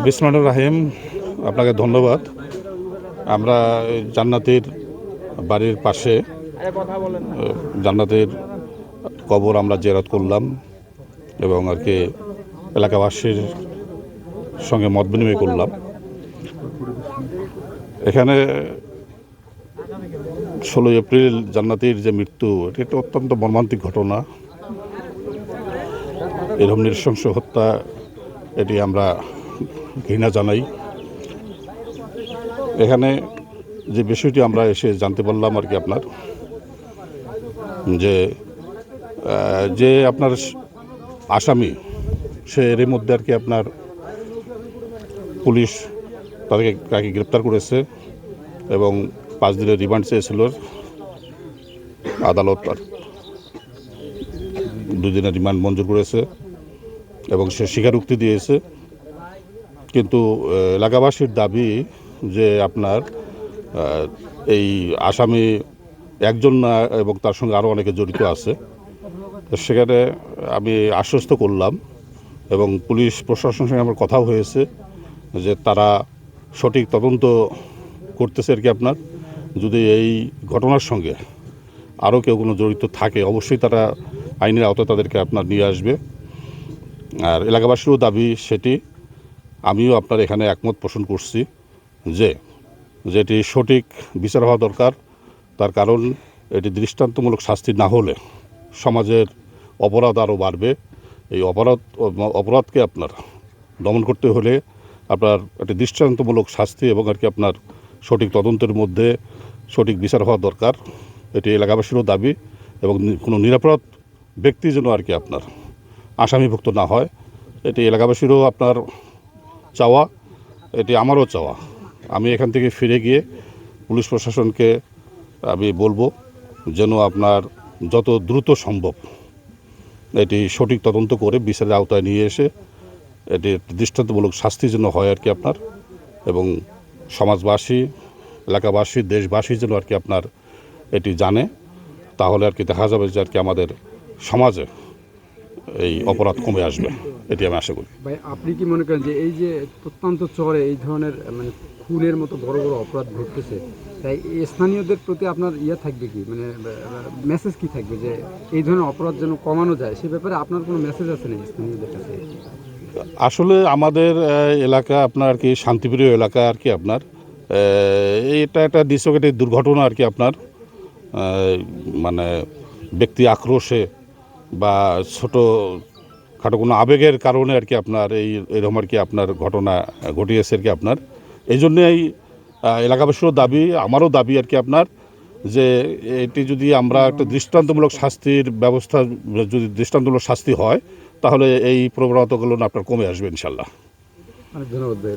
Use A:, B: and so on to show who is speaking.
A: বিসমিল্লাহির রাহিম, আপনাকে ধন্যবাদ। আমরা জান্নাতের বাড়ির পাশে জান্নাতের কবর আমরা জিয়ারত করলাম এবং আর কি এলাকাবাসীর সঙ্গে মত বিনিময় করলাম। এখানে 16 এপ্রিল জান্নাতের যে মৃত্যু, এটা অত্যন্ত মর্মান্তিক ঘটনা। এরকম নৃশংস হত্যা, এটি আমরা ঘৃণা জানাই। এখানে যে বিষয়টি আমরা এসে জানতে পারলাম আর কি আপনার যে আপনার আসামি, সে এর মধ্যে আর কি আপনার পুলিশ তাকে গ্রেপ্তার করেছে এবং 5 দিনের রিমান্ড চেয়েছিল। আদালত 2 দিনের রিমান্ড মঞ্জুর করেছে এবং সে স্বীকারোক্তি দিয়েছে। কিন্তু এলাকাবাসীর দাবি যে আপনার এই আসামি একজন না এবং তার সঙ্গে আরও অনেকে জড়িত আছে। সেখানে আমি আশ্বস্ত করলাম এবং পুলিশ প্রশাসনের সঙ্গে আমার কথাও হয়েছে যে তারা সঠিক তদন্ত করতেছে আর কি আপনার। যদি এই ঘটনার সঙ্গে আরও কেউ কোনো জড়িত থাকে, অবশ্যই তারা আইনের আওতায় তাদেরকে আপনার নিয়ে আসবে। আর এলাকাবাসীরও দাবি সেটি, আমিও আপনার এখানে একমত পোষণ করছি যে যেটি সঠিক বিচার হওয়া দরকার। তার কারণ এটি দৃষ্টান্তমূলক শাস্তি না হলে সমাজের অপরাধ আরও বাড়বে। এই অপরাধকে আপনার দমন করতে হলে আপনার একটি দৃষ্টান্তমূলক শাস্তি এবং আর কি আপনার সঠিক তদন্তের মধ্যে সঠিক বিচার হওয়া দরকার। এটি এলাকাবাসীরও দাবি এবং কোনো নিরপরাধ ব্যক্তি যেন আর কি আপনার আসামিভুক্ত না হয়, এটি এলাকাবাসীরও আপনার চাওয়া, এটি আমারও চাওয়া। আমি এখান থেকে ফিরে গিয়ে পুলিশ প্রশাসনকে আমি বলবো যেন আপনার যত দ্রুত সম্ভব এটি সঠিক তদন্ত করে বিচারের আওতায় নিয়ে এসে এটি দৃষ্টান্তমূলক শাস্তি যেন হয় আর কি আপনার, এবং সমাজবাসী, এলাকাবাসী, দেশবাসী যেন আর কি আপনার এটি জানে। তাহলে আর কি দেখা যাবে যে আর কি আমাদের সমাজে এই অপরাধ কমে আসবে, এটি আমি আশা করি।
B: ভাই, আপনি কি মনে করেন যে এই যে প্রত্যন্ত চরে এই ধরনের মানে খুনের মতো বড় বড় অপরাধ ঘটতেছে, তাই স্থানীয়দের প্রতি আপনার থাকবে কি, মানে মেসেজ কি থাকবে যে এই ধরনের অপরাধ যেন কমানো যায়, সে ব্যাপারে আপনার কোনো মেসেজ আছে না স্থানীয়দের কাছে?
A: আসলে আমাদের এলাকা আপনার আর কি শান্তিপ্রিয় এলাকা আর কি আপনার, এটা একটা ডিসোকেট দুর্ঘটনা আর কি আপনার, মানে ব্যক্তি আক্রোশে বা ছোটোখাটো কোনো আবেগের কারণে আর কি আপনার এরকম আর কি আপনার ঘটনা ঘটিয়েছে আর কি আপনার। এই জন্যেই এলাকাবাসীরও দাবি, আমারও দাবি আর কি আপনার, যে এটি যদি আমরা একটা দৃষ্টান্তমূলক শাস্তির ব্যবস্থা, যদি দৃষ্টান্তমূলক শাস্তি হয় তাহলে এই প্রবণতাগুলো আপনার কমে আসবে ইনশাল্লাহ।
B: ধন্যবাদ ভাই।